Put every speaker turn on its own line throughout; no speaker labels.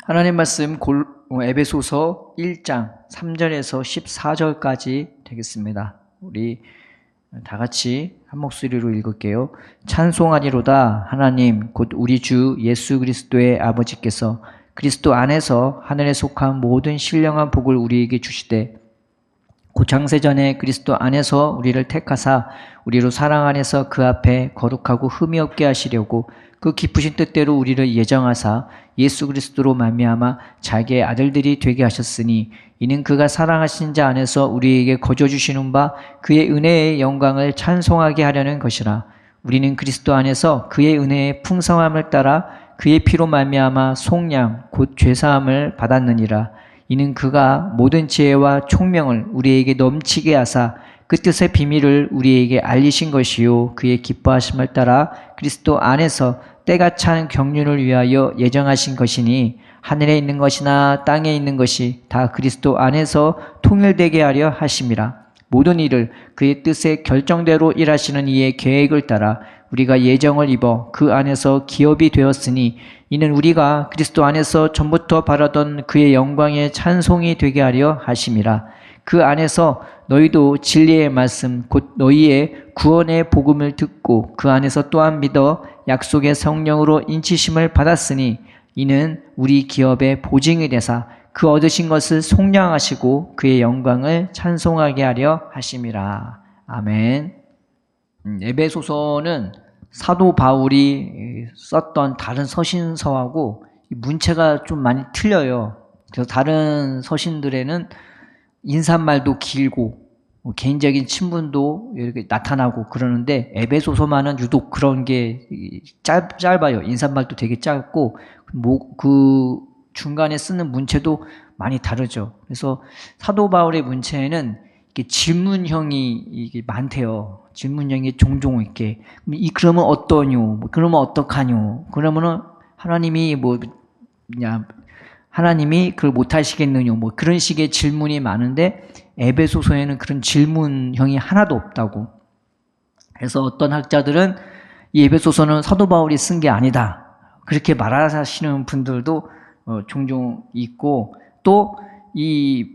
하나님 말씀 에베소서 1장 3절에서 14절까지 되겠습니다. 우리 다 같이 한 목소리로 읽을게요. 찬송하리로다 하나님 곧 우리 주 예수 그리스도의 아버지께서 그리스도 안에서 하늘에 속한 모든 신령한 복을 우리에게 주시되 곧 창세전에 그리스도 안에서 우리를 택하사 우리로 사랑 안에서 그 앞에 거룩하고 흠이 없게 하시려고 그 기쁘신 뜻대로 우리를 예정하사 예수 그리스도로 말미암아 자기의 아들들이 되게 하셨으니 이는 그가 사랑하신 자 안에서 우리에게 거저 주시는 바 그의 은혜의 영광을 찬송하게 하려는 것이라. 우리는 그리스도 안에서 그의 은혜의 풍성함을 따라 그의 피로 말미암아 속량 곧 죄사함을 받았느니라. 이는 그가 모든 지혜와 총명을 우리에게 넘치게 하사 그 뜻의 비밀을 우리에게 알리신 것이요 그의 기뻐하심을 따라 그리스도 안에서 때가 찬 경륜을 위하여 예정하신 것이니 하늘에 있는 것이나 땅에 있는 것이 다 그리스도 안에서 통일되게 하려 하심이라. 모든 일을 그의 뜻의 결정대로 일하시는 이의 계획을 따라 우리가 예정을 입어 그 안에서 기업이 되었으니 이는 우리가 그리스도 안에서 전부터 바라던 그의 영광의 찬송이 되게 하려 하심이라. 그 안에서 너희도 진리의 말씀 곧 너희의 구원의 복음을 듣고 그 안에서 또한 믿어 약속의 성령으로 인치심을 받았으니 이는 우리 기업의 보증이 되사 그 얻으신 것을 속량하시고 그의 영광을 찬송하게 하려 하심이라. 아멘. 에베소서는 사도 바울이 썼던 다른 서신서하고 문체가 좀 많이 틀려요. 그래서 다른 서신들에는 인사말도 길고 개인적인 친분도 이렇게 나타나고 그러는데 에베소서만은 유독 그런 게 짧아요. 인사말도 되게 짧고 그 중간에 쓰는 문체도 많이 다르죠. 그래서 사도 바울의 문체에는 이렇게 질문형이 이게 많대요. 질문형이 종종 이렇게 그러면 어떠뇨? 그러면 어떡하뇨? 그러면은 하나님이 하나님이 그걸 못하시겠느냐 그런 식의 질문이 많은데 에베소서에는 그런 질문형이 하나도 없다고. 그래서 어떤 학자들은 이 에베소서는 사도 바울이 쓴 게 아니다 그렇게 말하시는 분들도 종종 있고, 또 이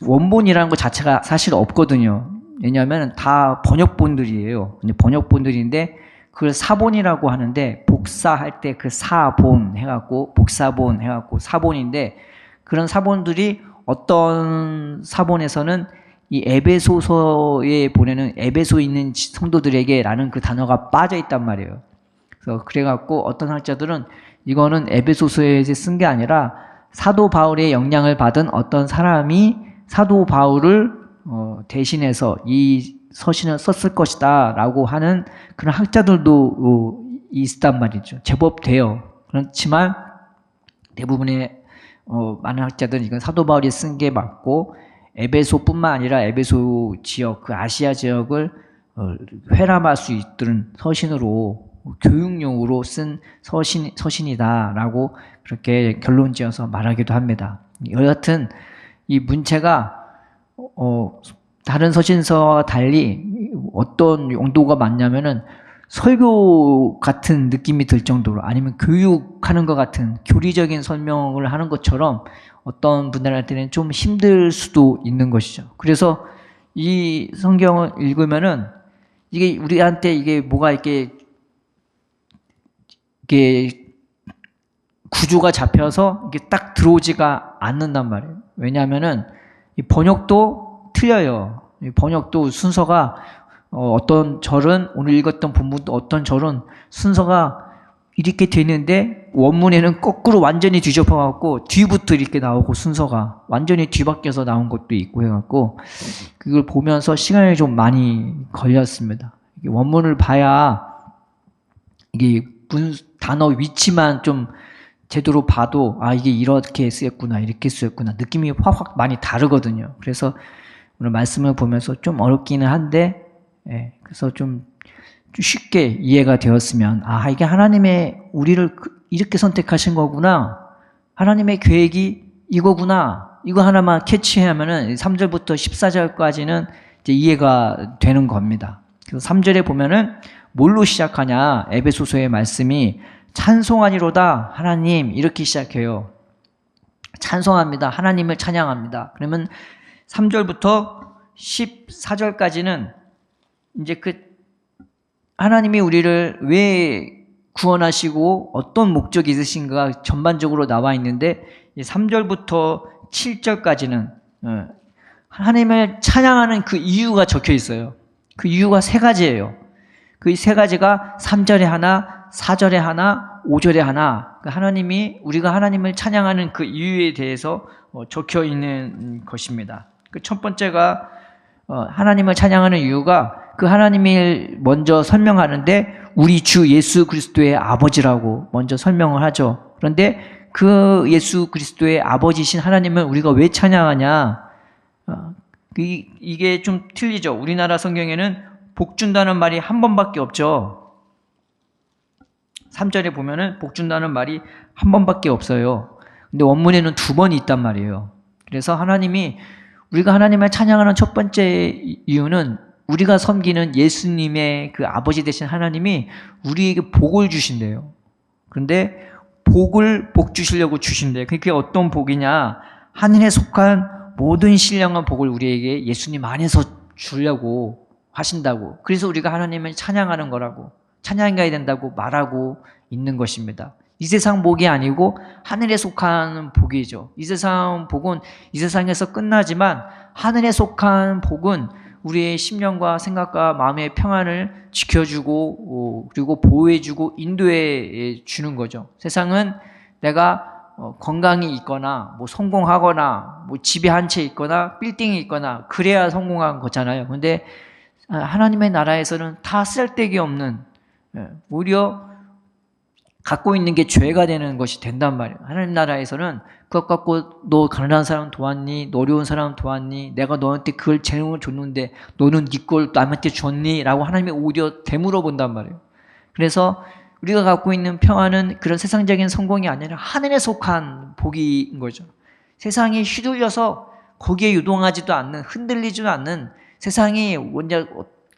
원본이라는 것 자체가 사실 없거든요. 왜냐하면 다 번역본들이에요. 번역본들인데 그걸 사본이라고 하는데 복사할 때 그 사본 해갖고 복사본 해갖고 사본인데, 그런 사본들이 어떤 사본에서는 이 에베소서에 보내는 에베소에 있는 성도들에게 라는 그 단어가 빠져 있단 말이에요. 그래서 그래갖고 어떤 학자들은 이거는 에베소서에 쓴 게 아니라 사도 바울의 영향을 받은 어떤 사람이 사도 바울을 대신해서 이 서신을 썼을 것이다 라고 하는 그런 학자들도 있단 말이죠. 제법 돼요. 그렇지만 대부분의 많은 학자들은 이건 사도 바울이 쓴 게 맞고, 에베소뿐만 아니라 에베소 지역, 그 아시아 지역을 회람할 수 있는 서신으로 교육용으로 쓴 서신이다라고 그렇게 결론지어서 말하기도 합니다. 여하튼 이 문체가 다른 서신서와 달리 어떤 용도가 많냐면은 설교 같은 느낌이 들 정도로, 아니면 교육하는 것 같은 교리적인 설명을 하는 것처럼 어떤 분들한테는 좀 힘들 수도 있는 것이죠. 그래서 이 성경을 읽으면은 이게 우리한테 이게 뭐가 이렇게 구조가 잡혀서 이게 딱 들어오지가 않는단 말이에요. 왜냐하면은 이 번역도 틀려요. 이 번역도 순서가 어떤 절은 오늘 읽었던 본문도 어떤 절은 순서가 이렇게 되는데 원문에는 거꾸로 완전히 뒤집어갖고 뒤부터 이렇게 나오고 순서가 완전히 뒤바뀌어서 나온 것도 있고 해갖고 그걸 보면서 시간이 좀 많이 걸렸습니다. 원문을 봐야 이게 단어 위치만 좀 제대로 봐도 아 이게 이렇게 쓰였구나 이렇게 쓰였구나 느낌이 확 많이 다르거든요. 그래서 오늘 말씀을 보면서 좀 어렵기는 한데 그래서 좀 쉽게 이해가 되었으면, 아 이게 하나님의 우리를 이렇게 선택하신 거구나, 하나님의 계획이 이거구나, 이거 하나만 캐치하면은 3절부터 14절까지는 이제 이해가 되는 겁니다. 그래서 3절에 보면은 뭘로 시작하냐, 에베소서의 말씀이 찬송하니로다 하나님, 이렇게 시작해요. 찬송합니다. 하나님을 찬양합니다. 그러면 3절부터 14절까지는 이제 그 하나님이 우리를 왜 구원하시고 어떤 목적이 있으신가 전반적으로 나와 있는데, 3절부터 7절까지는 하나님을 찬양하는 그 이유가 적혀 있어요. 그 이유가 세 가지예요. 그 세 가지가 3절에 하나, 4절에 하나, 5절에 하나, 하나님이, 우리가 하나님을 찬양하는 그 이유에 대해서 적혀 있는 것입니다. 그 첫 번째가 하나님을 찬양하는 이유가, 그 하나님을 먼저 설명하는데 우리 주 예수 그리스도의 아버지라고 먼저 설명을 하죠. 그런데 그 예수 그리스도의 아버지신 하나님을 우리가 왜 찬양하냐? 이게 좀 틀리죠. 우리나라 성경에는 복 준다는 말이 한 번밖에 없죠. 3절에 보면은 복 준다는 말이 한 번밖에 없어요. 근데 원문에는 두 번이 있단 말이에요. 그래서 하나님이, 우리가 하나님을 찬양하는 첫 번째 이유는 우리가 섬기는 예수님의 그 아버지 되신 하나님이 우리에게 복을 주신대요. 그런데 복 주시려고 주신대요. 그게 어떤 복이냐? 하늘에 속한 모든 신령한 복을 우리에게 예수님 안에서 주려고 하신다고. 그래서 우리가 하나님을 찬양하는 거라고, 찬양해야 된다고 말하고 있는 것입니다. 이 세상 복이 아니고 하늘에 속한 복이죠. 이 세상 복은 이 세상에서 끝나지만, 하늘에 속한 복은 우리의 심령과 생각과 마음의 평안을 지켜주고 그리고 보호해주고 인도해 주는 거죠. 세상은 내가 건강이 있거나 뭐 성공하거나 뭐 집에 한 채 있거나 빌딩이 있거나 그래야 성공한 거잖아요. 그런데 하나님의 나라에서는 다 쓸데기 없는, 오히려 갖고 있는 게 죄가 되는 것이 된단 말이에요. 하나님 나라에서는 그것 갖고 너 가난한 사람 도왔니? 너 어려운 사람 도왔니? 내가 너한테 그걸 재능을 줬는데 너는 네 걸 남한테 줬니? 라고 하나님이 오히려 되물어 본단 말이에요. 그래서 우리가 갖고 있는 평안은 그런 세상적인 성공이 아니라 하늘에 속한 복인 거죠. 세상이 휘둘려서 거기에 유동하지도 않는, 흔들리지도 않는, 세상이 먼저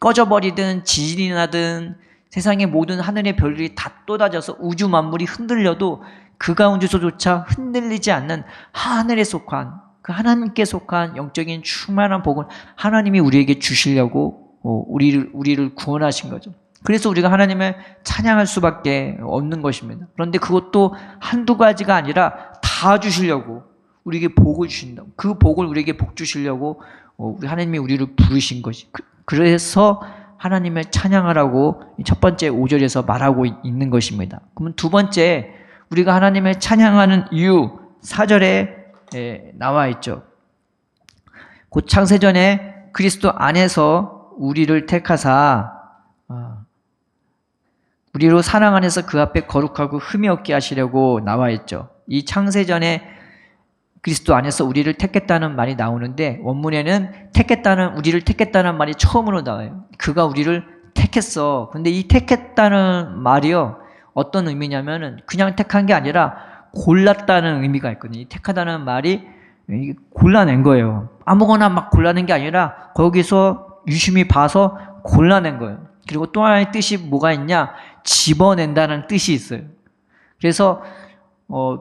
꺼져버리든 지진이 나든 세상의 모든 하늘의 별들이 다 쏟아져서 우주 만물이 흔들려도 그 가운데서조차 흔들리지 않는 하늘에 속한, 그 하나님께 속한 영적인 충만한 복을 하나님이 우리에게 주시려고 우리를 구원하신 거죠. 그래서 우리가 하나님을 찬양할 수밖에 없는 것입니다. 그런데 그것도 한두 가지가 아니라 다 주시려고 우리에게 복을 주신다. 그 복을 우리에게 복 주시려고 우리 하나님이 우리를 부르신 것이. 그래서 하나님을 찬양하라고 첫 번째 5절에서 말하고 있는 것입니다. 그러면 두 번째, 우리가 하나님을 찬양하는 이유 4절에 나와 있죠. 곧 창세전에 그리스도 안에서 우리를 택하사 우리로 사랑 안에서 그 앞에 거룩하고 흠이 없게 하시려고 나와 있죠. 이 창세전에 그리스도 안에서 우리를 택했다는 말이 나오는데, 원문에는 우리를 택했다는 말이 처음으로 나와요. 그가 우리를 택했어. 근데 이 택했다는 말이요, 어떤 의미냐면은 그냥 택한 게 아니라 골랐다는 의미가 있거든요. 이 택하다는 말이 골라낸 거예요. 아무거나 막 골라낸 게 아니라 거기서 유심히 봐서 골라낸 거예요. 그리고 또 하나의 뜻이 뭐가 있냐? 집어낸다는 뜻이 있어요. 그래서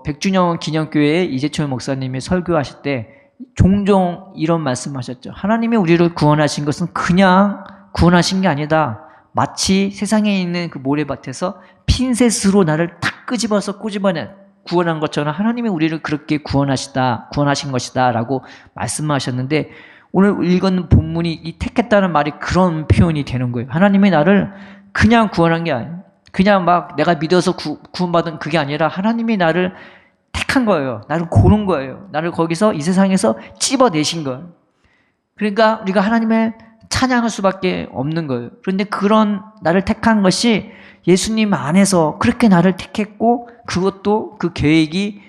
백준영 기념교회에 이재철 목사님이 설교하실 때 종종 이런 말씀하셨죠. 하나님이 우리를 구원하신 것은 그냥 구원하신 게 아니다. 마치 세상에 있는 그 모래밭에서 핀셋으로 나를 탁 꼬집어내 구원한 것처럼 하나님이 우리를 그렇게 구원하신 것이다 라고 말씀하셨는데, 오늘 읽은 본문이 이 택했다는 말이 그런 표현이 되는 거예요. 하나님이 나를 그냥 구원한 게 아니에요. 그냥 막 내가 믿어서 구원받은 그게 아니라 하나님이 나를 택한 거예요. 나를 고른 거예요. 나를 거기서 이 세상에서 찝어내신 거예요. 그러니까 우리가 하나님을 찬양할 수밖에 없는 거예요. 그런데 그런 나를 택한 것이 예수님 안에서 그렇게 나를 택했고, 그것도 그 계획이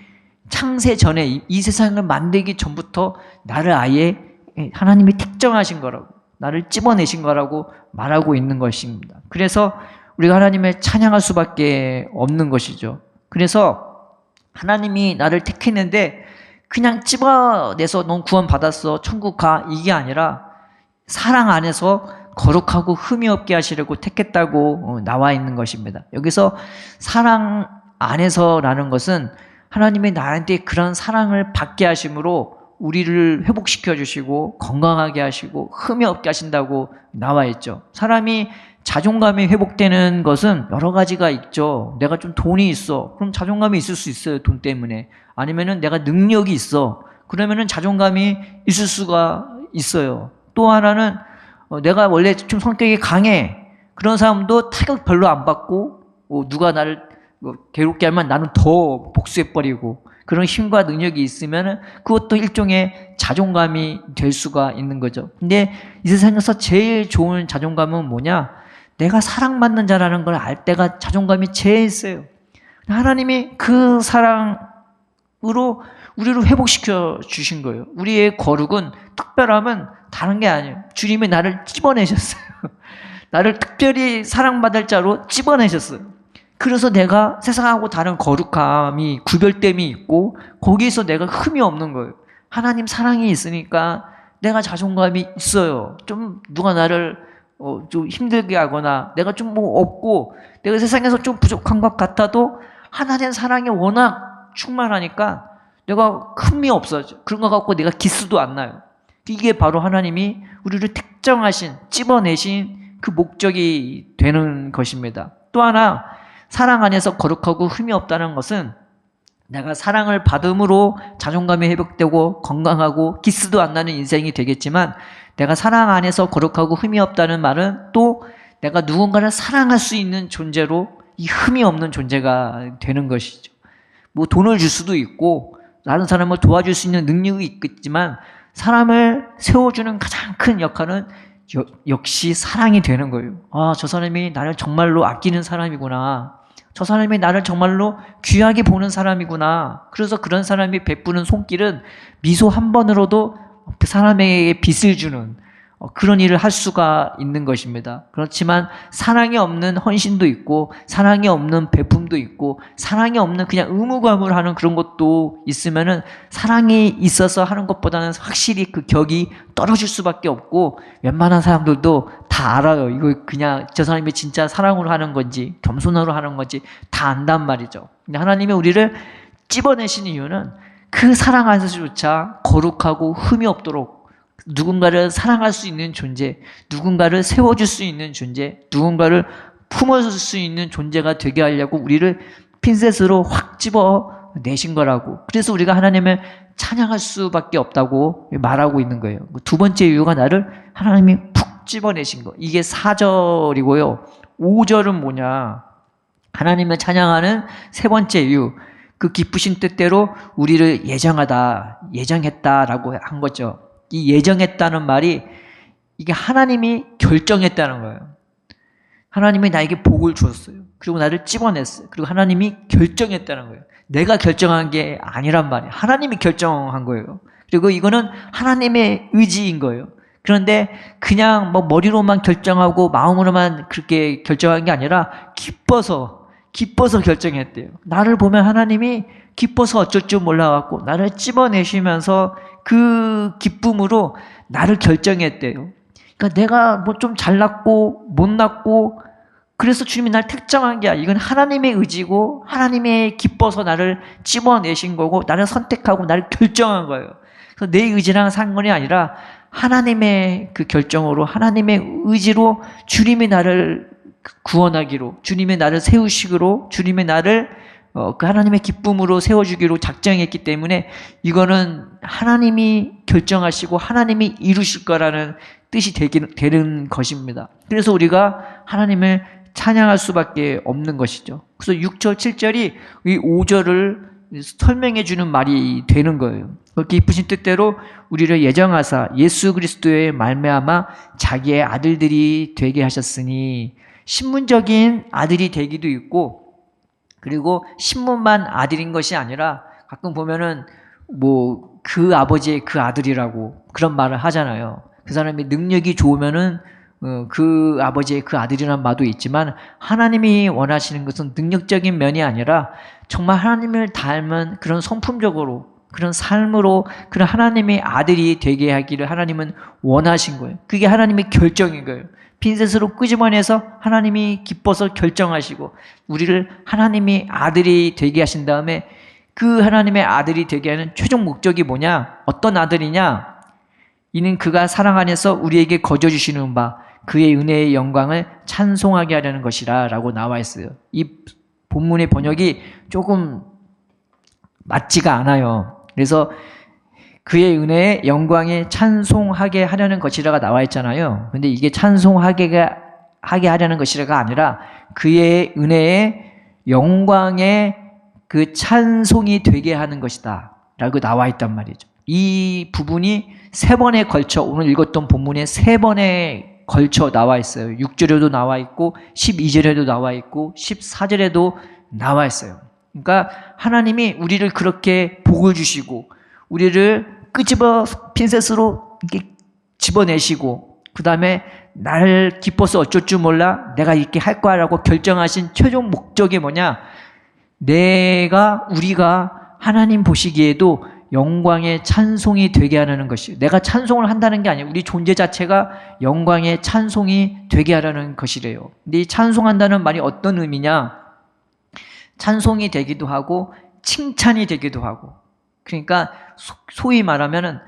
창세 전에 이 세상을 만들기 전부터 나를 아예 하나님이 특정하신 거라고, 나를 찝어내신 거라고 말하고 있는 것입니다. 그래서 우리가 하나님을 찬양할 수밖에 없는 것이죠. 그래서 하나님이 나를 택했는데 그냥 찝어내서 넌 구원 받았어, 천국 가, 이게 아니라 사랑 안에서 거룩하고 흠이 없게 하시려고 택했다고 나와 있는 것입니다. 여기서 사랑 안에서라는 것은 하나님이 나한테 그런 사랑을 받게 하심으로 우리를 회복시켜 주시고 건강하게 하시고 흠이 없게 하신다고 나와 있죠. 사람이 자존감이 회복되는 것은 여러 가지가 있죠. 내가 좀 돈이 있어. 그럼 자존감이 있을 수 있어요. 돈 때문에. 아니면은 내가 능력이 있어. 그러면은 자존감이 있을 수가 있어요. 또 하나는 내가 원래 좀 성격이 강해. 그런 사람도 타격 별로 안 받고 누가 나를 괴롭게 하면 나는 더 복수해버리고 그런 힘과 능력이 있으면 그것도 일종의 자존감이 될 수가 있는 거죠. 근데 이 세상에서 제일 좋은 자존감은 뭐냐? 내가 사랑받는 자라는 걸 알 때가 자존감이 제일 세요. 하나님이 그 사랑으로 우리를 회복시켜 주신 거예요. 우리의 거룩은 특별함은 다른 게 아니에요. 주님이 나를 찝어내셨어요. 나를 특별히 사랑받을 자로 찝어내셨어요. 그래서 내가 세상하고 다른 거룩함이 구별됨이 있고 거기에서 내가 흠이 없는 거예요. 하나님 사랑이 있으니까 내가 자존감이 있어요. 좀 누가 나를 좀 힘들게 하거나 내가 좀 뭐 없고 내가 세상에서 좀 부족한 것 같아도 하나님 사랑이 워낙 충만하니까 내가 흠이 없어져. 그런 거 갖고 내가 기스도 안 나요. 이게 바로 하나님이 우리를 특정하신 찝어내신 그 목적이 되는 것입니다. 또 하나 사랑 안에서 거룩하고 흠이 없다는 것은 내가 사랑을 받음으로 자존감이 회복되고 건강하고 기스도 안 나는 인생이 되겠지만 내가 사랑 안에서 거룩하고 흠이 없다는 말은 또 내가 누군가를 사랑할 수 있는 존재로 이 흠이 없는 존재가 되는 것이죠. 뭐 돈을 줄 수도 있고 다른 사람을 도와줄 수 있는 능력이 있겠지만 사람을 세워주는 가장 큰 역할은 역시 사랑이 되는 거예요. 아, 저 사람이 나를 정말로 아끼는 사람이구나. 저 사람이 나를 정말로 귀하게 보는 사람이구나. 그래서 그런 사람이 베푸는 손길은 미소 한 번으로도 그 사람에게 빚을 주는 그런 일을 할 수가 있는 것입니다. 그렇지만 사랑이 없는 헌신도 있고 사랑이 없는 베품도 있고 사랑이 없는 그냥 의무감을 그런 것도 있으면은 사랑이 있어서 하는 것보다는 확실히 그 격이 떨어질 수밖에 없고 웬만한 사람들도 다 알아요. 이거 그냥 저 사람이 진짜 사랑으로 하는 건지 겸손으로 하는 건지 다 안단 말이죠. 근데 하나님이 우리를 찝어내신 이유는 그 사랑 안에서조차 거룩하고 흠이 없도록 누군가를 사랑할 수 있는 존재, 누군가를 세워줄 수 있는 존재, 누군가를 품어줄 수 있는 존재가 되게 하려고 우리를 핀셋으로 확 집어내신 거라고. 그래서 우리가 하나님을 찬양할 수밖에 없다고 말하고 있는 거예요. 두 번째 이유가 나를 하나님이 푹 집어내신 거. 이게 4절이고요. 5절은 뭐냐? 하나님을 찬양하는 세 번째 이유. 그 기쁘신 뜻대로 우리를 예정했다라고 한 거죠. 이 예정했다는 말이 이게 하나님이 결정했다는 거예요. 하나님이 나에게 복을 주었어요. 그리고 나를 찝어냈어요. 그리고 하나님이 결정했다는 거예요. 내가 결정한 게 아니란 말이에요. 하나님이 결정한 거예요. 그리고 이거는 하나님의 의지인 거예요. 그런데 그냥 뭐 머리로만 결정하고 마음으로만 그렇게 결정한 게 아니라 기뻐서 결정했대요. 나를 보면 하나님이 기뻐서 어쩔 줄 몰라갖고 나를 찝어내시면서 그 기쁨으로 나를 결정했대요. 그러니까 내가 뭐 좀 잘났고 못났고 그래서 주님이 날 특정한 게 아니라 이건 하나님의 의지고 하나님의 기뻐서 나를 찝어내신 거고 나를 선택하고 나를 결정한 거예요. 그래서 내 의지랑 상관이 아니라 하나님의 그 결정으로 하나님의 의지로 주님이 나를 구원하기로 주님이 나를 세우시기로 주님이 나를 그 하나님의 기쁨으로 세워주기로 작정했기 때문에 이거는 하나님이 결정하시고 하나님이 이루실 거라는 뜻이 되는 것입니다. 그래서 우리가 하나님을 찬양할 수밖에 없는 것이죠. 그래서 6절, 7절이 이 5절을 설명해 주는 말이 되는 거예요. 기쁘신 뜻대로 우리를 예정하사 예수 그리스도의 말미암아 자기의 아들들이 되게 하셨으니 신분적인 아들이 되기도 있고 그리고 신분만 아들인 것이 아니라 가끔 보면은 뭐 그 아버지의 그 아들이라고 그런 말을 하잖아요. 그 사람이 능력이 좋으면은 그 아버지의 그 아들이라는 말도 있지만 하나님이 원하시는 것은 능력적인 면이 아니라 정말 하나님을 닮은 그런 성품적으로 그런 삶으로 그런 하나님의 아들이 되게 하기를 하나님은 원하신 거예요. 그게 하나님의 결정인 거예요. 핀셋으로 끄집어내서 하나님이 기뻐서 결정하시고 우리를 하나님의 아들이 되게 하신 다음에 그 하나님의 아들이 되게 하는 최종 목적이 뭐냐? 어떤 아들이냐? 이는 그가 사랑 안에서 우리에게 거저 주시는 바 그의 은혜의 영광을 찬송하게 하려는 것이라 라고 나와 있어요. 이 본문의 번역이 조금 맞지가 않아요. 그래서 그의 은혜의 영광에 찬송하게 하려는 것이라가 나와 있잖아요. 근데 이게 찬송하게 하려는 것이라가 아니라 그의 은혜의 영광에 그 찬송이 되게 하는 것이다 라고 나와 있단 말이죠. 이 부분이 3번에 걸쳐 오늘 읽었던 본문에 3번에 걸쳐 나와 있어요. 6절에도 나와 있고 12절에도 나와 있고 14절에도 나와 있어요. 그러니까 하나님이 우리를 그렇게 복을 주시고 우리를 끄집어 핀셋으로 이렇게 집어내시고 그 다음에 나를 기뻐서 어쩔 줄 몰라 내가 이렇게 할 거야 라고 결정하신 최종 목적이 뭐냐? 우리가 하나님 보시기에도 영광의 찬송이 되게 하려는 것이에요. 내가 찬송을 한다는 게 아니에요. 우리 존재 자체가 영광의 찬송이 되게 하려는 것이래요. 근데 이 찬송한다는 말이 어떤 의미냐? 찬송이 되기도 하고 칭찬이 되기도 하고 그러니까 소위 말하자면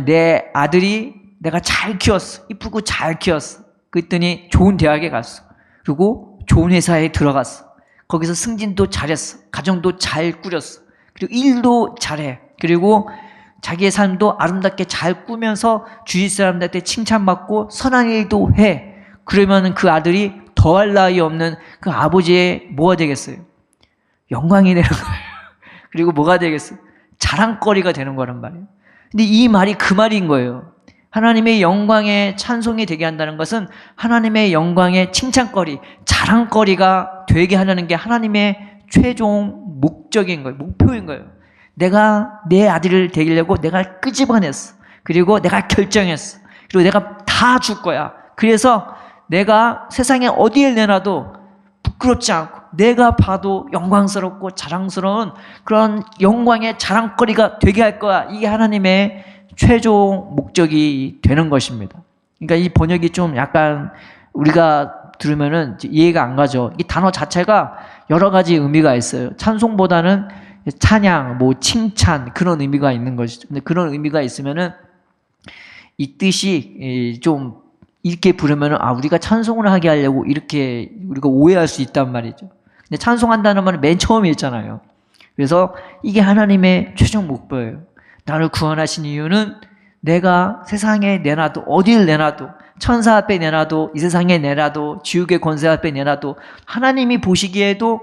내 아들이 내가 잘 키웠어. 이쁘고 잘 키웠어. 그랬더니 좋은 대학에 갔어. 그리고 좋은 회사에 들어갔어. 거기서 승진도 잘했어. 가정도 잘 꾸렸어. 그리고 일도 잘해. 그리고 자기의 삶도 아름답게 잘 꾸면서 주위 사람들한테 칭찬받고 선한 일도 해. 그러면 그 아들이 더할 나위 없는 그 아버지의 뭐가 되겠어요? 영광이 되는 거예요. 그리고 뭐가 되겠어요? 자랑거리가 되는 거란 말이에요. 근데 이 말이 그 말인 거예요. 하나님의 영광에 찬송이 되게 한다는 것은 하나님의 영광의 칭찬거리, 자랑거리가 되게 하려는 게 하나님의 최종 목적인 거예요. 목표인 거예요. 내가 내 아들을 되려고 내가 끄집어냈어. 그리고 내가 결정했어. 그리고 내가 다 줄 거야. 그래서 내가 세상에 어디에 내놔도 부끄럽지 않고 내가 봐도 영광스럽고 자랑스러운 그런 영광의 자랑거리가 되게 할 거야. 이게 하나님의 최종 목적이 되는 것입니다. 그러니까 이 번역이 좀 약간 우리가 들으면은 이해가 안 가죠. 이 단어 자체가 여러 가지 의미가 있어요. 찬송보다는 찬양, 칭찬 그런 의미가 있는 것이죠. 근데 그런 의미가 있으면은 이 뜻이 좀 이렇게 부르면은 우리가 찬송을 하게 하려고 이렇게 우리가 오해할 수 있단 말이죠. 근데 찬송한다는 말은 맨 처음에 있잖아요. 그래서 이게 하나님의 최종 목표예요. 나를 구원하신 이유는 내가 세상에 내놔도 어딜 내놔도 천사 앞에 내놔도 이 세상에 내놔도 지옥의 권세 앞에 내놔도 하나님이 보시기에도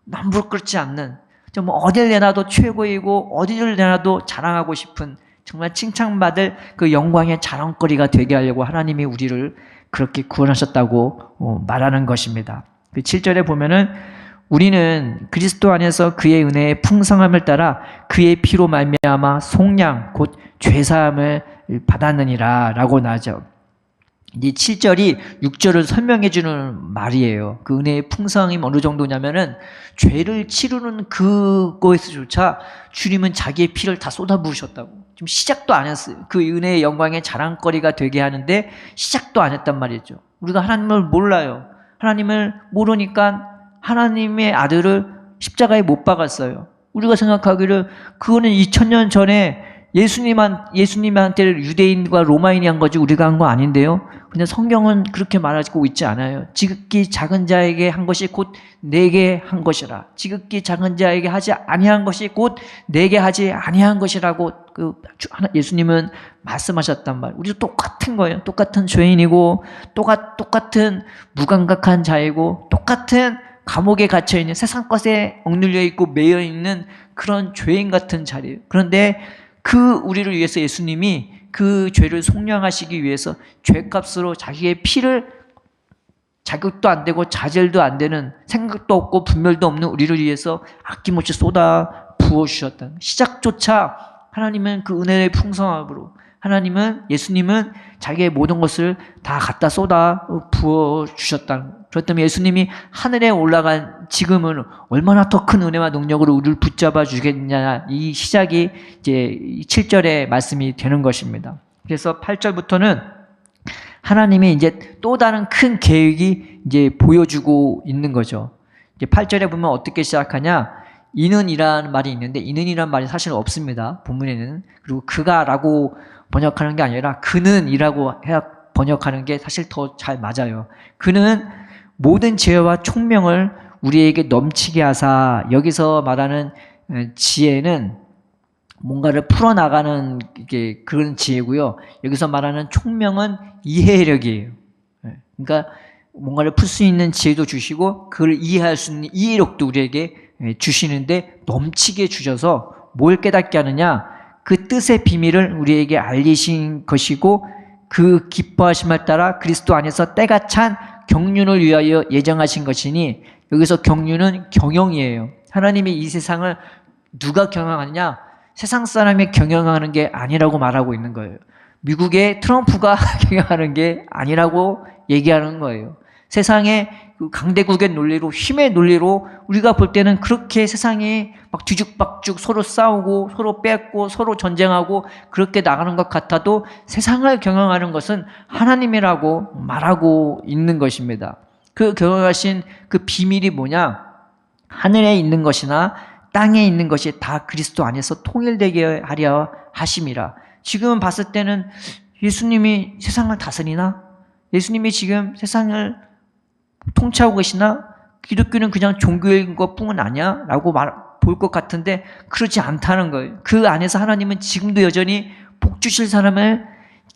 남부럽지 않는 정말 어딜 내놔도 최고이고 어디를 내놔도 자랑하고 싶은 정말 칭찬받을 그 영광의 자랑거리가 되게 하려고 하나님이 우리를 그렇게 구원하셨다고 말하는 것입니다. 그 7절에 보면은 우리는 그리스도 안에서 그의 은혜의 풍성함을 따라 그의 피로 말미암아 속량 곧 죄사함을 받았느니라 라고 나죠. 이 7절이 6절을 설명해 주는 말이에요. 그 은혜의 풍성함이 어느 정도냐면은 죄를 치르는 그거에서조차 주님은 자기의 피를 다 쏟아부으셨다고. 지금 시작도 안 했어요. 그 은혜의 영광의 자랑거리가 되게 하는데 시작도 안 했단 말이죠. 우리가 하나님을 몰라요. 하나님을 모르니까 하나님의 아들을 십자가에 못 박았어요. 우리가 생각하기를 그거는 2000년 전에 예수님한테 유대인과 로마인이 한 거지 우리가 한 거 아닌데요. 근데 성경은 그렇게 말하고 있지 않아요. 지극히 작은 자에게 한 것이 곧 내게 한 것이라. 지극히 작은 자에게 하지 아니한 것이 곧 내게 하지 아니한 것이라고 예수님은 말씀하셨단 말이에요. 우리도 똑같은 거예요. 똑같은 죄인이고 똑같은 무감각한 자이고 똑같은 감옥에 갇혀있는 세상 것에 억눌려 있고 매여 있는 그런 죄인 같은 자리예요. 그런데 그 우리를 위해서 예수님이 그 죄를 속량하시기 위해서 죄값으로 자기의 피를 자격도 안 되고 자질도 안 되는 생각도 없고 분별도 없는 우리를 위해서 아낌없이 쏟아 부어주셨다. 시작조차 하나님은 그 은혜의 풍성함으로 예수님은 자기의 모든 것을 다 갖다 쏟아 부어 주셨다. 그렇다면 예수님이 하늘에 올라간 지금은 얼마나 더 큰 은혜와 능력으로 우리를 붙잡아 주겠냐. 이 시작이 이제 7절의 말씀이 되는 것입니다. 그래서 8절부터는 하나님이 이제 또 다른 큰 계획이 이제 보여주고 있는 거죠. 이제 8절에 보면 어떻게 시작하냐? 이는이라는 말이 있는데 이는이라는 말이 사실 없습니다. 본문에는. 그리고 그가라고 번역하는 게 아니라 그는이라고 해야 번역하는 게 사실 더 잘 맞아요. 그는 모든 지혜와 총명을 우리에게 넘치게 하사, 여기서 말하는 지혜는 뭔가를 풀어나가는 게 그런 지혜고요. 여기서 말하는 총명은 이해력이에요. 그러니까 뭔가를 풀 수 있는 지혜도 주시고 그걸 이해할 수 있는 이해력도 우리에게 주시는데 넘치게 주셔서 뭘 깨닫게 하느냐? 그 뜻의 비밀을 우리에게 알리신 것이고 그 기뻐하심을 따라 그리스도 안에서 때가 찬 경륜을 위하여 예정하신 것이니, 여기서 경륜은 경영이에요. 하나님이 이 세상을 누가 경영하느냐? 세상 사람이 경영하는 게 아니라고 말하고 있는 거예요. 미국의 트럼프가 경영하는 게 아니라고 얘기하는 거예요. 세상의 강대국의 논리로, 힘의 논리로 우리가 볼 때는 그렇게 세상이 막 뒤죽박죽 서로 싸우고 서로 뺏고 서로 전쟁하고 그렇게 나가는 것 같아도 세상을 경영하는 것은 하나님이라고 말하고 있는 것입니다. 그 경영하신 그 비밀이 뭐냐? 하늘에 있는 것이나 땅에 있는 것이 다 그리스도 안에서 통일되게 하려 하심이라. 지금 봤을 때는 예수님이 세상을 다스리나? 예수님이 지금 세상을 통치하고 계시나? 기독교는 그냥 종교인 것뿐은 아니야? 라고 볼 것 같은데 그렇지 않다는 거예요. 그 안에서 하나님은 지금도 여전히 복 주실 사람을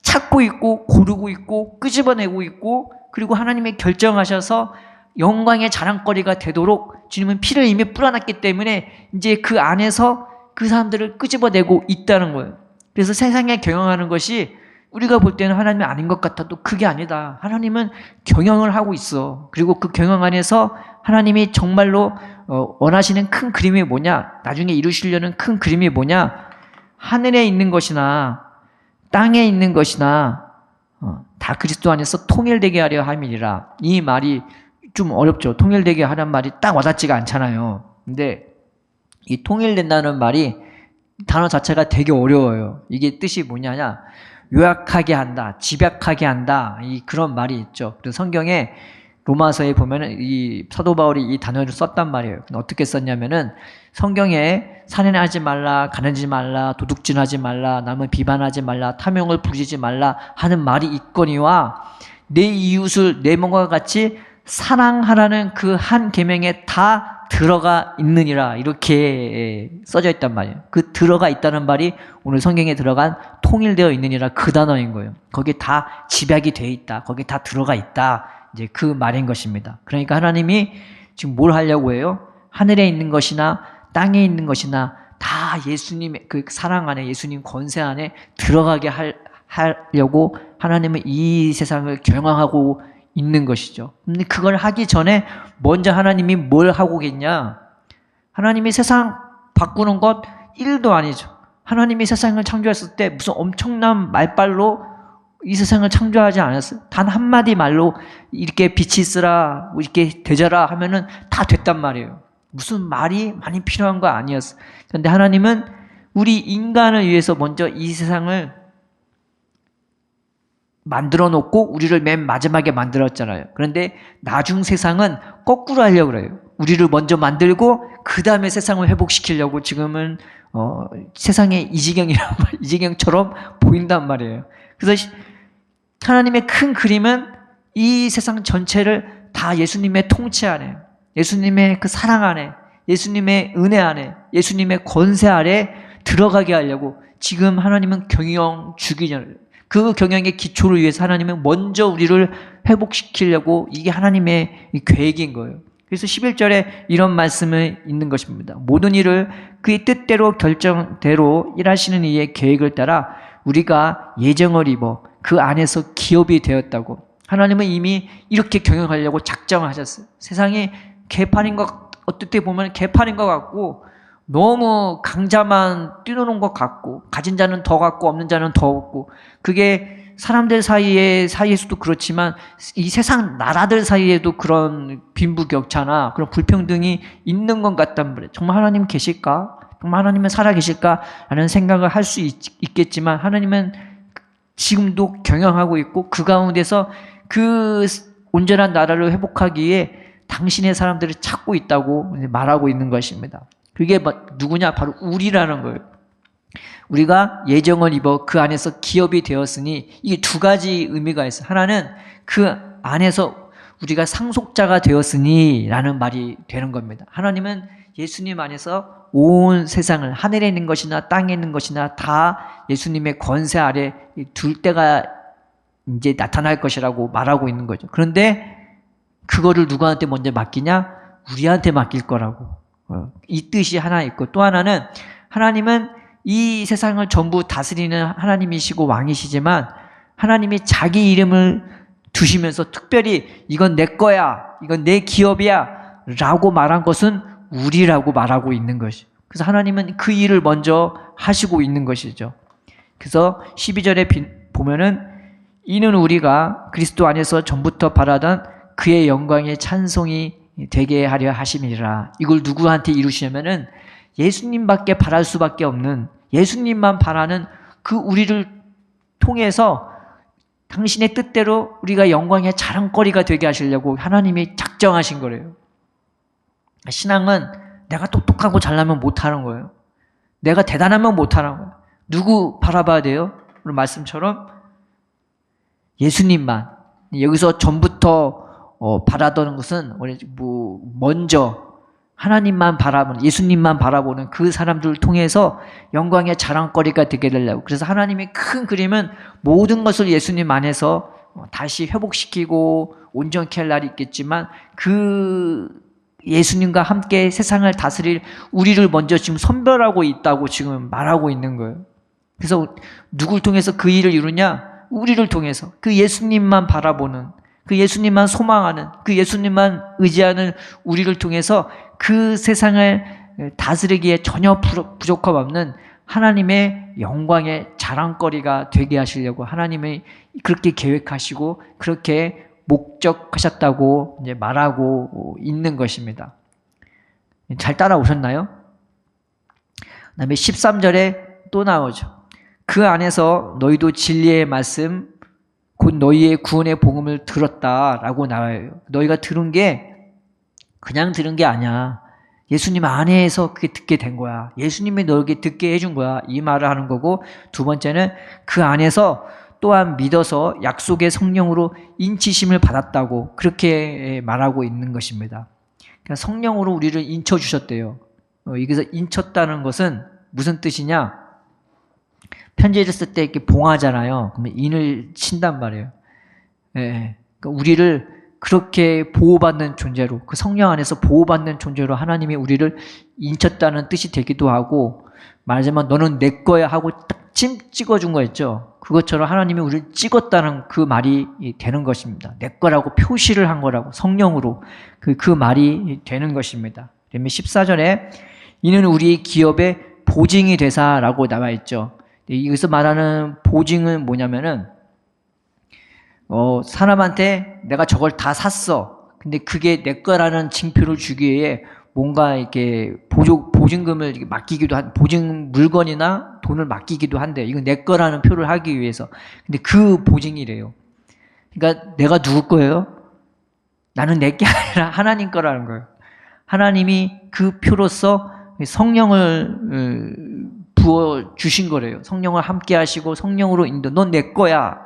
찾고 있고 고르고 있고 끄집어내고 있고, 그리고 하나님이 결정하셔서 영광의 자랑거리가 되도록 주님은 피를 이미 뿌려놨기 때문에 이제 그 안에서 그 사람들을 끄집어내고 있다는 거예요. 그래서 세상에 경영하는 것이 우리가 볼 때는 하나님이 아닌 것 같아도 그게 아니다. 하나님은 경영을 하고 있어. 그리고 그 경영 안에서 하나님이 정말로 원하시는 큰 그림이 뭐냐? 나중에 이루시려는 큰 그림이 뭐냐? 하늘에 있는 것이나 땅에 있는 것이나 다 그리스도 안에서 통일되게 하려 함이니라. 이 말이 좀 어렵죠. 통일되게 하란 말이 딱 와닿지가 않잖아요. 근데 이 통일된다는 말이 단어 자체가 되게 어려워요. 이게 뜻이 뭐냐냐? 요약하게 한다, 집약하게 한다, 그런 말이 있죠. 그래서 성경에 로마서에 보면은 이 사도 바울이 이 단어를 썼단 말이에요. 어떻게 썼냐면은 성경에 살인하지 말라, 가늠하지 말라, 도둑질하지 말라, 남을 비방하지 말라, 탐욕을 부리지 말라 하는 말이 있거니와 내 이웃을 내 몸과 같이 사랑하라는 그 한 계명에 다 들어가 있느니라, 이렇게 써져 있단 말이에요. 그 들어가 있다는 말이 오늘 성경에 들어간 통일되어 있느니라 그 단어인 거예요. 거기에 다 집약이 되어 있다, 거기에 다 들어가 있다, 이제 그 말인 것입니다. 그러니까 하나님이 지금 뭘 하려고 해요? 하늘에 있는 것이나 땅에 있는 것이나 다 예수님의 그 사랑 안에, 예수님 권세 안에 들어가게 하려고 하나님은 이 세상을 경영하고 있는 것이죠. 근데 그걸 하기 전에 먼저 하나님이 뭘 하고 계냐? 하나님이 세상 바꾸는 것 1도 아니죠. 하나님이 세상을 창조했을 때 무슨 엄청난 말발로 이 세상을 창조하지 않았어요. 단 한마디 말로 이렇게 빛이 있으라, 이렇게 되자라 하면은 다 됐단 말이에요. 무슨 말이 많이 필요한 거 아니었어요. 그런데 하나님은 우리 인간을 위해서 먼저 이 세상을 만들어 놓고 우리를 맨 마지막에 만들었잖아요. 그런데 나중 세상은 거꾸로 하려고 그래요. 우리를 먼저 만들고 그 다음에 세상을 회복시키려고 지금은 세상의 이지경처럼 보인단 말이에요. 그래서 하나님의 큰 그림은 이 세상 전체를 다 예수님의 통치 안에, 예수님의 그 사랑 안에, 예수님의 은혜 안에, 예수님의 권세 아래 들어가게 하려고 지금 하나님은 경영 주기 전에, 그 경영의 기초를 위해서 하나님은 먼저 우리를 회복시키려고, 이게 하나님의 계획인 거예요. 그래서 11절에 이런 말씀이 있는 것입니다. 모든 일을 그의 뜻대로 결정대로 일하시는 이의 계획을 따라 우리가 예정을 입어 그 안에서 기업이 되었다고. 하나님은 이미 이렇게 경영하려고 작정하셨어요. 세상이 개판인 것, 어떻게 보면 개판인 것 같고 너무 강자만 뛰노는 것 같고, 가진 자는 더 갖고 없는 자는 더 없고, 그게 사람들 사이에서도 그렇지만 이 세상 나라들 사이에도 그런 빈부격차나 그런 불평등이 있는 것 같단 말이에요. 정말 하나님 계실까? 정말 하나님은 살아 계실까? 라는 생각을 할 수 있겠지만, 하나님은 지금도 경영하고 있고, 그 가운데서 그 온전한 나라를 회복하기 위해 당신의 사람들을 찾고 있다고 말하고 있는 것입니다. 그게 누구냐? 바로 우리라는 거예요. 우리가 예정을 입어 그 안에서 기업이 되었으니, 이게 두 가지 의미가 있어요. 하나는 그 안에서 우리가 상속자가 되었으니 라는 말이 되는 겁니다. 하나님은 예수님 안에서 온 세상을, 하늘에 있는 것이나 땅에 있는 것이나 다 예수님의 권세 아래 둘 때가 이제 나타날 것이라고 말하고 있는 거죠. 그런데 그거를 누구한테 먼저 맡기냐? 우리한테 맡길 거라고. 이 뜻이 하나 있고, 또 하나는 하나님은 이 세상을 전부 다스리는 하나님이시고 왕이시지만, 하나님이 자기 이름을 두시면서 특별히 이건 내 거야, 이건 내 기업이야 라고 말한 것은 우리라고 말하고 있는 것이죠. 그래서 하나님은 그 일을 먼저 하시고 있는 것이죠. 그래서 12절에 보면은, 이는 우리가 그리스도 안에서 전부터 바라던 그의 영광의 찬송이 되게 하려 하심이라. 이걸 누구한테 이루시냐면은 예수님밖에 바랄 수밖에 없는, 예수님만 바라는 그 우리를 통해서 당신의 뜻대로 우리가 영광의 자랑거리가 되게 하시려고 하나님이 작정하신 거래요. 신앙은 내가 똑똑하고 잘나면 못하는 거예요. 내가 대단하면 못하는 거예요. 누구 바라봐야 돼요? 오늘 말씀처럼 예수님만. 여기서 전부터 바라던 것은 먼저 하나님만 바라보는, 예수님만 바라보는 그 사람들을 통해서 영광의 자랑거리가 되게 되려고. 그래서 하나님의 큰 그림은 모든 것을 예수님 안에서 다시 회복시키고 온전케 할 날이 있겠지만, 그 예수님과 함께 세상을 다스릴 우리를 먼저 지금 선별하고 있다고 지금 말하고 있는 거예요. 그래서 누굴 통해서 그 일을 이루냐? 우리를 통해서, 그 예수님만 바라보는, 그 예수님만 소망하는, 그 예수님만 의지하는 우리를 통해서 그 세상을 다스리기에 전혀 부족함 없는 하나님의 영광의 자랑거리가 되게 하시려고 하나님이 그렇게 계획하시고 그렇게 목적하셨다고 이제 말하고 있는 것입니다. 잘 따라오셨나요? 그 다음에 13절에 또 나오죠. 그 안에서 너희도 진리의 말씀 곧 너희의 구원의 복음을 들었다라고 나와요. 너희가 들은 게 그냥 들은 게 아니야. 예수님 안에서 그게 듣게 된 거야. 예수님이 너에게 듣게 해준 거야. 이 말을 하는 거고, 두 번째는 그 안에서 또한 믿어서 약속의 성령으로 인치심을 받았다고 그렇게 말하고 있는 것입니다. 그러니까 성령으로 우리를 인쳐주셨대요. 여기서 인쳤다는 것은 무슨 뜻이냐? 편지를 쓸 때 이렇게 봉하잖아요. 그러면 인을 친단 말이에요. 예. 그러니까 우리를 그렇게 보호받는 존재로, 그 성령 안에서 보호받는 존재로 하나님이 우리를 인쳤다는 뜻이 되기도 하고, 말하자면 너는 내 거야 하고 딱 침 찍어준 거 있죠. 그것처럼 하나님이 우리를 찍었다는 그 말이 되는 것입니다. 내 거라고 표시를 한 거라고, 성령으로 그 말이 되는 것입니다. 그러면 14절에 이는 우리 기업의 보증이 되사라고 나와 있죠. 여기서 말하는 보증은 뭐냐면은 사람한테 내가 저걸 다 샀어. 근데 그게 내 거라는 징표를 주기 위해 뭔가 이렇게 보증금을 이렇게 맡기기도 한, 보증 물건이나 돈을 맡기기도 한데, 이건 내 거라는 표를 하기 위해서. 근데 그 보증이래요. 그러니까 내가 누구 거예요? 나는 내 게 아니라 하나님 거라는 거예요. 하나님이 그 표로서 성령을 부어 주신 거래요. 성령을 함께 하시고 성령으로 인도. 넌 내 거야.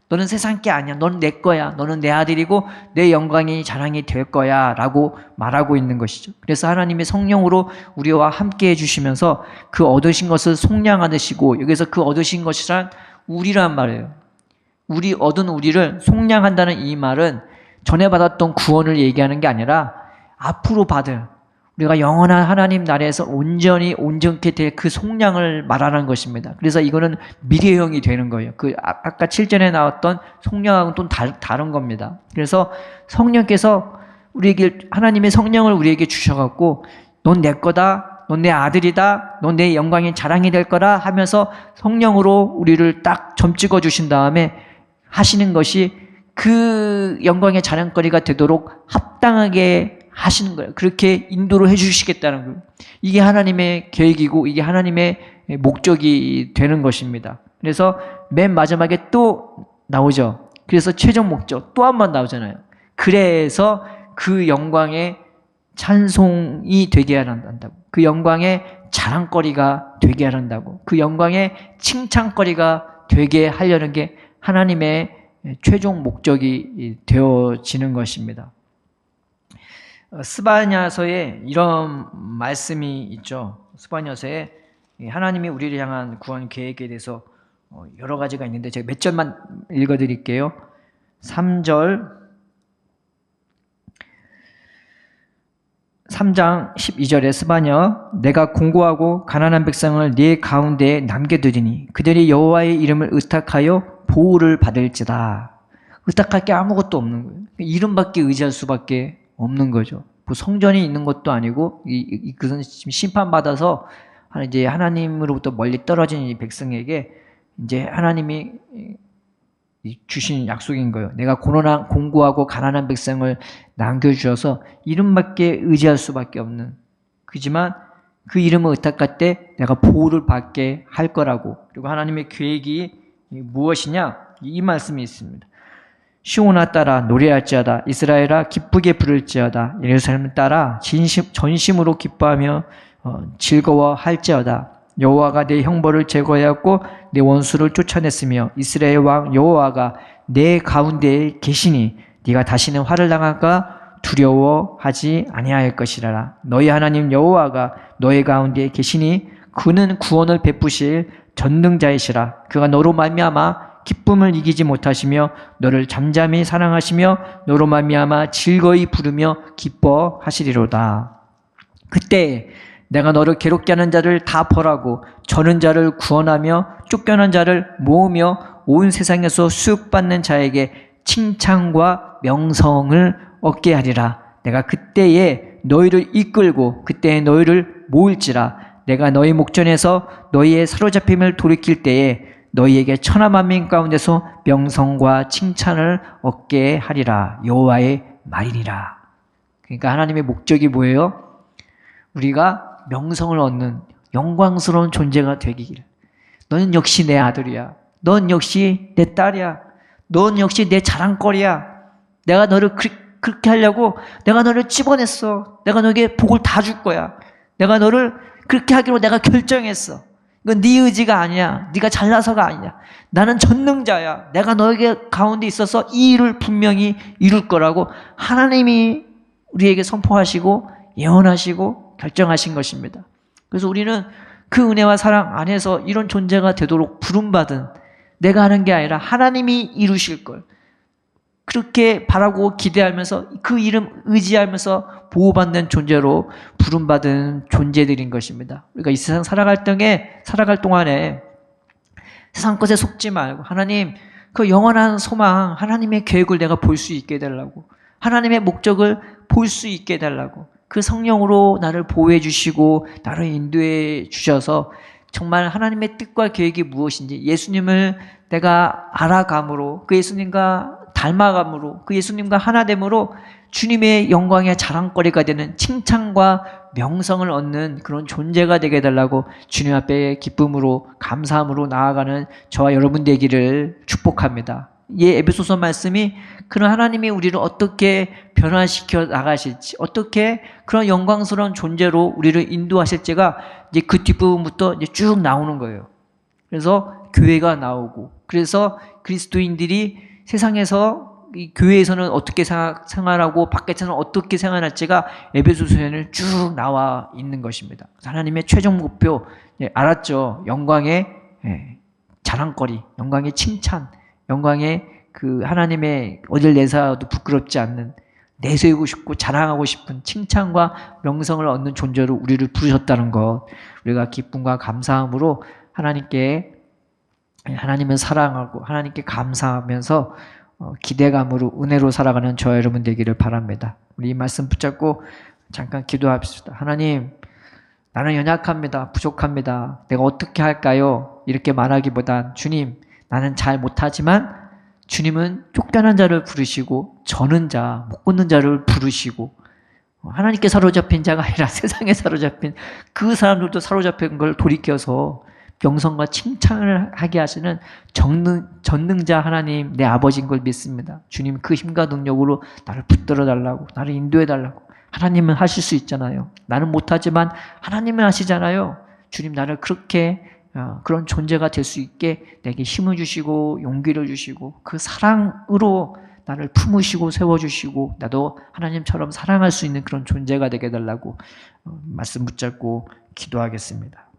너는 세상 게 아니야. 너는 내 거야. 너는 내 아들이고 내 영광이 자랑이 될 거야 라고 말하고 있는 것이죠. 그래서 하나님이 성령으로 우리와 함께 해주시면서 그 얻으신 것을 속량하시고, 여기서 그 얻으신 것이란 우리란 말이에요. 우리 얻은 우리를 속량한다는 이 말은 전에 받았던 구원을 얘기하는 게 아니라 앞으로 받을, 우리가 영원한 하나님 나라에서 온전케 될 그 속량을 말하는 것입니다. 그래서 이거는 미래형이 되는 거예요. 아까 7절에 나왔던 속량하고는 또 다른 겁니다. 그래서 성령께서 우리에게, 하나님의 성령을 우리에게 주셔갖고 넌 내 거다, 넌 내 아들이다, 넌 내 영광의 자랑이 될 거라 하면서 성령으로 우리를 딱 점 찍어 주신 다음에 하시는 것이 그 영광의 자랑거리가 되도록 합당하게 하시는 거예요. 그렇게 인도를 해주시겠다는 거예요. 이게 하나님의 계획이고 이게 하나님의 목적이 되는 것입니다. 그래서 맨 마지막에 또 나오죠. 그래서 최종 목적 또 한 번 나오잖아요. 그래서 그 영광의 찬송이 되게 한다고. 그 영광의 자랑거리가 되게 한다고. 그 영광의 칭찬거리가 되게 하려는 게 하나님의 최종 목적이 되어지는 것입니다. 스바냐서에 이런 말씀이 있죠. 스바냐서에 하나님이 우리를 향한 구원 계획에 대해서 여러 가지가 있는데 제가 몇 절만 읽어드릴게요. 3장 12절에 스바냐 내가 공고하고 가난한 백성을 네 가운데에 남겨두리니 그들이 여호와의 이름을 의탁하여 보호를 받을지다. 의탁할 게 아무것도 없는 거예요. 이름밖에 의지할 수밖에 없는 거죠. 뭐 성전이 있는 것도 아니고 그것은 심판받아서 이제 하나님으로부터 멀리 떨어진 이 백성에게 이제 하나님이 주신 약속인 거예요. 내가 공고하고 가난한 백성을 남겨주셔서 이름밖에 의지할 수밖에 없는, 그지만 그 이름을 의탁할 때 내가 보호를 받게 할 거라고. 그리고 하나님의 계획이 무엇이냐? 이 말씀이 있습니다. 시온아 따라 노래할지어다. 이스라엘아 기쁘게 부를지어다. 예루살렘 따라 전심으로 기뻐하며 즐거워할지어다. 여호와가 내 형벌을 제거하였고 내 원수를 쫓아냈으며 이스라엘 왕 여호와가 내 가운데에 계시니 네가 다시는 화를 당할까 두려워하지 아니할 것이라. 너희 하나님 여호와가 너희 가운데에 계시니 그는 구원을 베푸실 전능자이시라. 그가 너로 말미암아 기쁨을 이기지 못하시며 너를 잠잠히 사랑하시며 너로 말미암아 즐거이 부르며 기뻐하시리로다. 그때 내가 너를 괴롭게 하는 자를 다 벌하고 저는 자를 구원하며 쫓겨난 자를 모으며 온 세상에서 수육받는 자에게 칭찬과 명성을 얻게 하리라. 내가 그때에 너희를 이끌고 그때에 너희를 모을지라. 내가 너희 목전에서 너희의 사로잡힘을 돌이킬 때에 너희에게 천하 만민 가운데서 명성과 칭찬을 얻게 하리라. 여호와의 말이니라. 그러니까 하나님의 목적이 뭐예요? 우리가 명성을 얻는 영광스러운 존재가 되기를. 너는 역시 내 아들이야. 넌 역시 내 딸이야. 넌 역시 내 자랑거리야. 내가 너를 그렇게 하려고 내가 너를 집어냈어. 내가 너에게 복을 다 줄 거야. 내가 너를 그렇게 하기로 내가 결정했어. 이건 네 의지가 아니야. 네가 잘나서가 아니야. 나는 전능자야. 내가 너에게 가운데 있어서 이 일을 분명히 이룰 거라고 하나님이 우리에게 선포하시고 예언하시고 결정하신 것입니다. 그래서 우리는 그 은혜와 사랑 안에서 이런 존재가 되도록 부름받은, 내가 하는 게 아니라 하나님이 이루실 걸 그렇게 바라고 기대하면서 그 이름 의지하면서 보호받는 존재로 부름받은 존재들인 것입니다. 우리가 이 세상 살아갈 동안에 세상 것에 속지 말고 하나님 그 영원한 소망, 하나님의 계획을 내가 볼 수 있게 해달라고, 하나님의 목적을 볼 수 있게 해달라고, 그 성령으로 나를 보호해 주시고 나를 인도해 주셔서 정말 하나님의 뜻과 계획이 무엇인지 예수님을 내가 알아감으로, 그 예수님과 닮아감으로, 그 예수님과 하나됨으로 주님의 영광의 자랑거리가 되는 칭찬과 명성을 얻는 그런 존재가 되게 해달라고 주님 앞에 기쁨으로 감사함으로 나아가는 저와 여러분 되기를 축복합니다. 이 에베소서 말씀이 그런 하나님이 우리를 어떻게 변화시켜 나가실지, 어떻게 그런 영광스러운 존재로 우리를 인도하실지가 이제 그 뒷부분부터 이제 쭉 나오는 거예요. 그래서 교회가 나오고, 그래서 그리스도인들이 세상에서 이 교회에서는 어떻게 생활하고 밖에서는 어떻게 생활할지가 에베소서에는 쭉 나와 있는 것입니다. 하나님의 최종 목표 알았죠. 영광의 자랑거리, 영광의 칭찬, 영광의 그 하나님의 어딜 내세워도 부끄럽지 않는, 내세우고 싶고 자랑하고 싶은 칭찬과 명성을 얻는 존재로 우리를 부르셨다는 것, 우리가 기쁨과 감사함으로 하나님을 사랑하고 하나님께 감사하면서 기대감으로 은혜로 살아가는 저와 여러분 되기를 바랍니다. 우리 이 말씀 붙잡고 잠깐 기도합시다. 하나님, 나는 연약합니다. 부족합니다. 내가 어떻게 할까요? 이렇게 말하기보단 주님, 나는 잘 못하지만 주님은 쫓겨난 자를 부르시고 저는 자, 못 걷는 자를 부르시고 하나님께 사로잡힌 자가 아니라 세상에 사로잡힌 그 사람들도 사로잡힌 걸 돌이켜서 명성과 칭찬을 하게 하시는 전능자 하나님, 내 아버지인 걸 믿습니다. 주님 그 힘과 능력으로 나를 붙들어 달라고, 나를 인도해 달라고. 하나님은 하실 수 있잖아요. 나는 못하지만 하나님은 하시잖아요. 주님 나를 그렇게 그런 존재가 될 수 있게 내게 힘을 주시고 용기를 주시고 그 사랑으로 나를 품으시고 세워주시고 나도 하나님처럼 사랑할 수 있는 그런 존재가 되게 해달라고 말씀 붙잡고 기도하겠습니다.